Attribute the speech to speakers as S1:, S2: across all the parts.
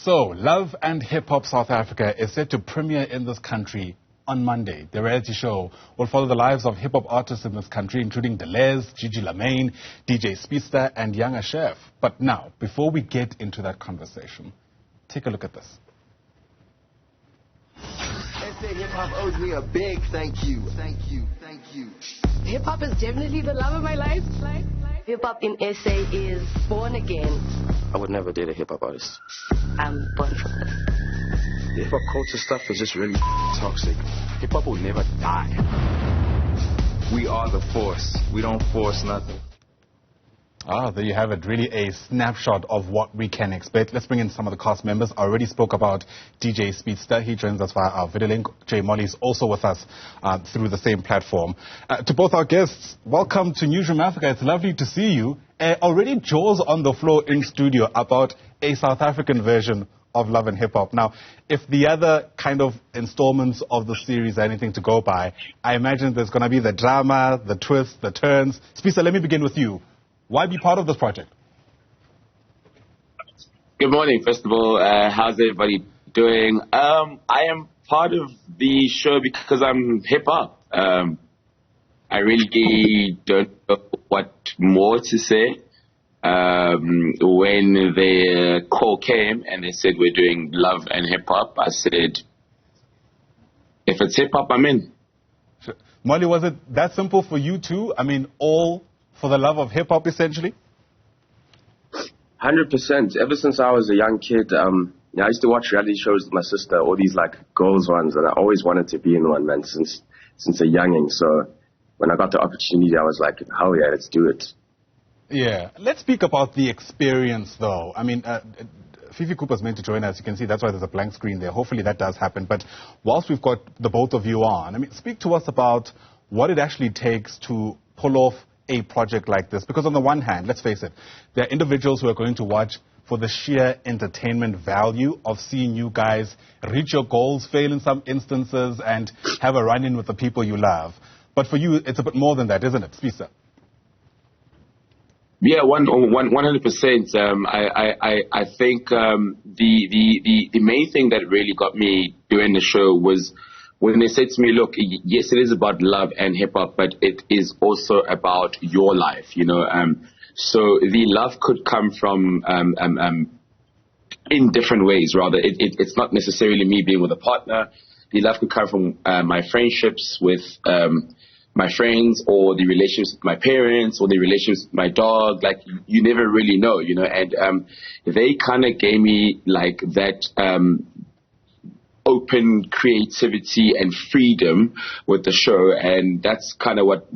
S1: So, Love and Hip Hop South Africa is set to premiere in this country on Monday. The reality show will follow the lives of hip hop artists in this country, including L.E.S, Gigi Lamayne, DJ Speedsta and Yanga Chief. But now, before we get into that conversation, take a look at this.
S2: Hip hop owes me a big thank you. Thank you. Thank you.
S3: Hip hop is definitely the love of my life. Hip hop in SA is born again.
S4: I would never date a hip hop artist.
S3: I'm born for this.
S4: The hip hop culture stuff is just really toxic. Hip hop will never die. We are the force. We don't force nothing.
S1: Ah, there you have it. Really a snapshot of what we can expect. Let's bring in some of the cast members. I already spoke about DJ Speedsta. He joins us via our video link. Molley is also with us through the same platform. To both our guests, welcome to Newzroom Afrika. It's lovely to see you. Already jaws on the floor in studio about a South African version of Love and Hip Hop. Now, if the other kind of installments of the series are anything to go by, I imagine there's going to be the drama, the twists, the turns. Speedsta, let me begin with you. Why be part of this project?
S5: Good morning, first of all. How's everybody doing? I am part of the show because I'm hip-hop. I really don't know what more to say. When the call came and they said we're doing Love and Hip-Hop, I said, if it's hip-hop, I'm in.
S1: Sure. Molley, was it that simple for you too? I mean, all for the love of hip-hop, essentially?
S4: 100%. Ever since I was a young kid, I used to watch reality shows with my sister, all these like girls ones, and I always wanted to be in one, man, since a younging. So when I got the opportunity, I was like, hell yeah, let's do it.
S1: Yeah. Let's speak about the experience, though. I mean, Fifi Cooper's meant to join us. You can see that's why there's a blank screen there. Hopefully that does happen. But whilst we've got the both of you on, I mean, speak to us about what it actually takes to pull off a project like this. Because on the one hand, let's face it, there are individuals who are going to watch for the sheer entertainment value of seeing you guys reach your goals, fail in some instances, and have a run-in with the people you love. But for you, it's a bit more than that, isn't it, Speedsta?
S5: Yeah, 100%. I think the main thing that really got me doing the show was when they said to me, look, yes, it is about love and hip-hop, but it is also about your life, you know. So the love could come from in different ways, rather. It's not necessarily me being with a partner. The love could come from my friendships with my friends, or the relationships with my parents, or the relationships with my dog. Like, you never really know, you know. And they kind of gave me like that open creativity and freedom with the show, and that's kind of what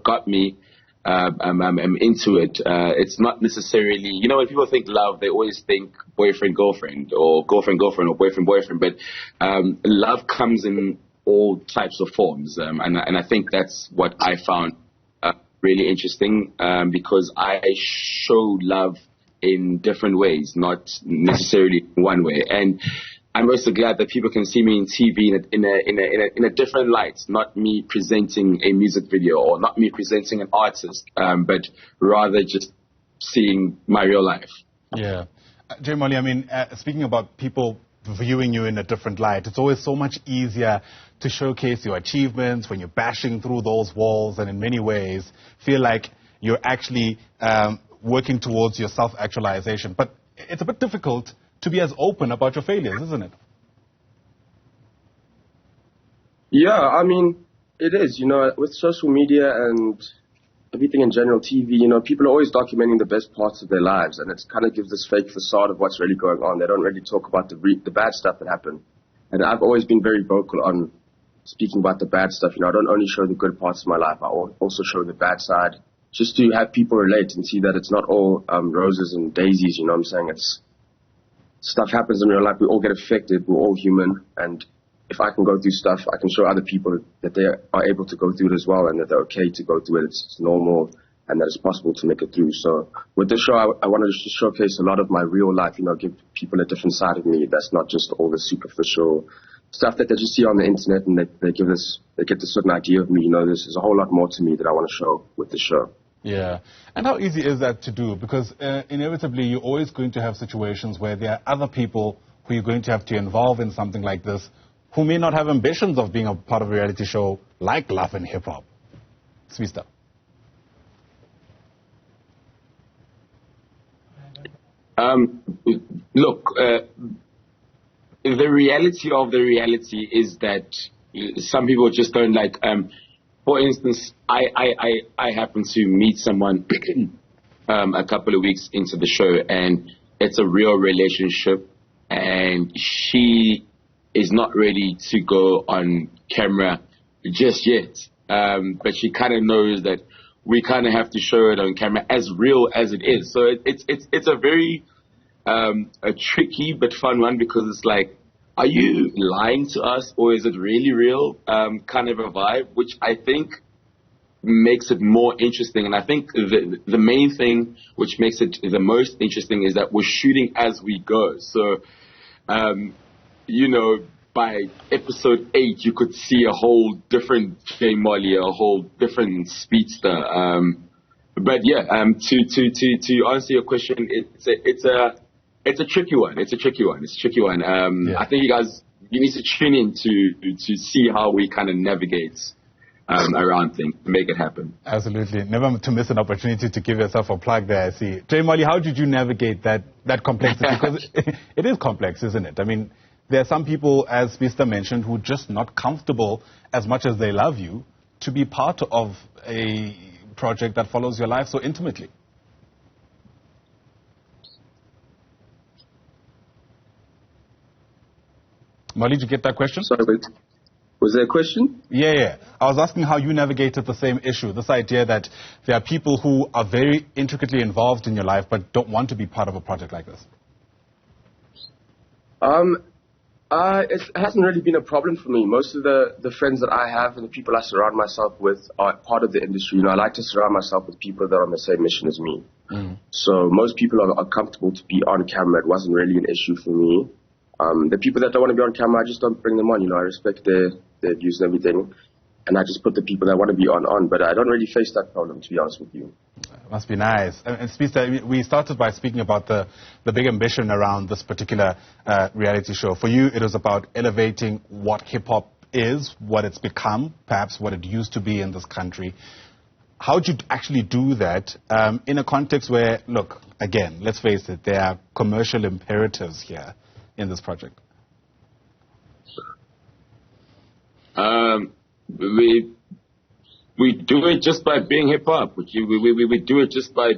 S5: got me into it. It's not necessarily, you know, when people think love, they always think boyfriend girlfriend, or girlfriend girlfriend, or boyfriend boyfriend. But love comes in all types of forms, and I think that's what I found really interesting, because I show love in different ways, not necessarily one way. And I'm also glad that people can see me in TV in a different light, not me presenting a music video, or not me presenting an artist, but rather just seeing my real life.
S1: Yeah. Molley, I mean, speaking about people viewing you in a different light, it's always so much easier to showcase your achievements when you're bashing through those walls, and in many ways feel like you're actually working towards your self-actualization. But it's a bit difficult to be as open about your failures, isn't it?
S4: Yeah, I mean, it is. You know, with social media and everything in general, TV, you know, people are always documenting the best parts of their lives, and it kind of gives this fake facade of what's really going on. They don't really talk about the bad stuff that happened. And I've always been very vocal on speaking about the bad stuff. You know, I don't only show the good parts of my life, I also show the bad side, just to have people relate and see that it's not all roses and daisies, you know what I'm saying? It's stuff happens in real life. We all get affected. We're all human. And if I can go through stuff, I can show other people that they are able to go through it as well, and that they're okay to go through it. It's normal, and that it's possible to make it through. So with this show, I wanted to showcase a lot of my real life, you know, give people a different side of me. That's not just all the superficial stuff that they just see on the internet, and they get this certain idea of me. You know, there's a whole lot more to me that I want to show with the show.
S1: Yeah. And how easy is that to do? Because inevitably you're always going to have situations where there are other people who you're going to have to involve in something like this who may not have ambitions of being a part of a reality show like Love and Hip Hop. Speedsta.
S5: Look, the reality of the reality is that some people just don't like. For instance, I happen to meet someone a couple of weeks into the show, and it's a real relationship, and she is not ready to go on camera just yet. But she kind of knows that we kind of have to show it on camera as real as it is. So it's a very a tricky but fun one, because it's like, are you lying to us or is it really real? Kind of a vibe, which I think makes it more interesting. And I think the main thing which makes it the most interesting is that we're shooting as we go. So, you know, by episode 8, you could see a whole different J Molley, a whole different Speedsta. But yeah, to answer your question, it's a tricky one. It's a tricky one. Yeah. I think you need to tune in to see how we kind of navigate around things to make it happen.
S1: Absolutely. Never to miss an opportunity to give yourself a plug there, I see. J Molley, how did you navigate that complexity? Because it is complex, isn't it? I mean, there are some people, as Speedsta mentioned, who are just not comfortable, as much as they love you, to be part of a project that follows your life so intimately. Molley, did you get that question?
S4: Sorry, wait. Was there a question?
S1: Yeah. I was asking how you navigated the same issue, this idea that there are people who are very intricately involved in your life but don't want to be part of a project like this.
S4: It hasn't really been a problem for me. Most of the friends that I have and the people I surround myself with are part of the industry. You know, I like to surround myself with people that are on the same mission as me. So most people are comfortable to be on camera. It wasn't really an issue for me. The people that don't want to be on camera, I just don't bring them on. You know, I respect their views and everything, and I just put the people that want to be on. But I don't really face that problem, to be honest with you.
S1: Must be nice. And Speedsta, we started by speaking about the big ambition around this particular reality show. For you, it was about elevating what hip-hop is, what it's become, perhaps what it used to be in this country. How did you actually do that in a context where, look, again, let's face it, there are commercial imperatives here in this project?
S5: We do it just by being hip hop. We do it just by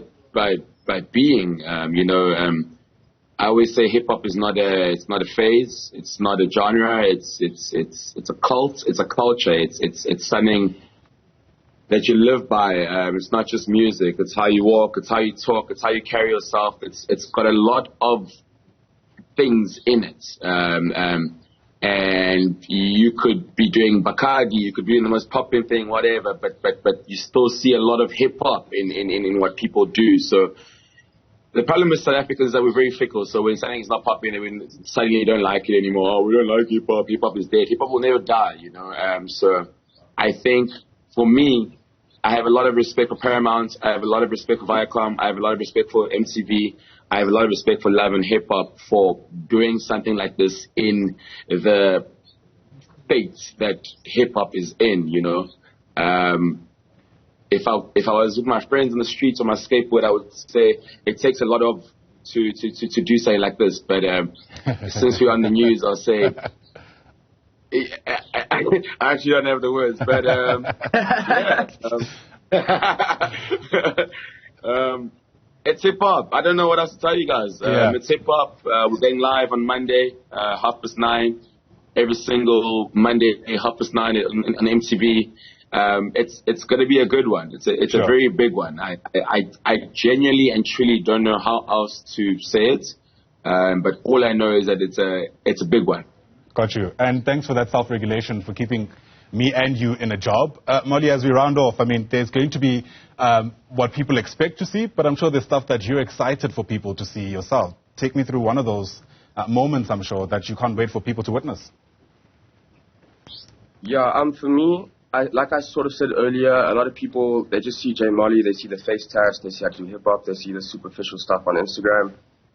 S5: being. I always say hip hop is it's not a phase. It's not a genre. It's a cult. It's a culture. It's something that you live by. It's not just music. It's how you walk. It's how you talk. It's how you carry yourself. It's got a lot of things in it. And you could be doing Bacardi, you could be doing the most popping thing, whatever, but you still see a lot of hip-hop in what people do. So the problem with South Africa is that we're very fickle. So when something is not popping, when suddenly you don't like it anymore, oh, we don't like hip-hop, hip-hop is dead. Hip-hop will never die, you know. So I think, for me, I have a lot of respect for Paramount, I have a lot of respect for Viacom, I have a lot of respect for MTV, I have a lot of respect for Love and Hip Hop for doing something like this in the state that hip hop is in, you know. If I was with my friends on the streets on my skateboard, I would say it takes a lot of to do something like this. But since we're on the news, I'll say I actually don't have the words. But it's hip hop. I don't know what else to tell you guys. It's hip hop. We're going live on Monday, 9:30. Every single Monday, 9:30 on MTV. It's going to be a good one. It's a very big one. I genuinely and truly don't know how else to say it. But all I know is that it's a big one.
S1: Got you. And thanks for that self-regulation, for keeping me and you in a job. Molley, as we round off, I mean, there's going to be what people expect to see, but I'm sure there's stuff that you're excited for people to see yourself. Take me through one of those moments, I'm sure, that you can't wait for people to witness.
S4: Yeah, for me, like I sort of said earlier, a lot of people, they just see J Molley, they see the face test, they see I do hip-hop, they see the superficial stuff on Instagram,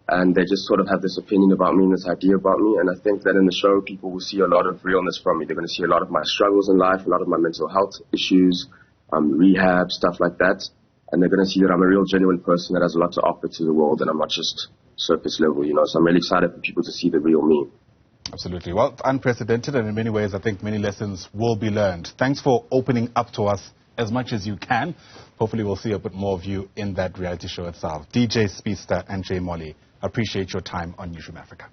S4: and they just sort of have this opinion about me and this idea about me. And I think that in the show, people will see a lot of realness from me. They're going to see a lot of my struggles in life, a lot of my mental health issues, rehab, stuff like that. And they're going to see that I'm a real, genuine person that has a lot to offer to the world, and I'm not just surface level, you know. So I'm really excited for people to see the real me.
S1: Absolutely. Well, unprecedented, and in many ways, I think many lessons will be learned. Thanks for opening up to us as much as you can. Hopefully, we'll see a bit more of you in that reality show itself. DJ Speedsta and J Molley, appreciate your time on Newzroom Afrika.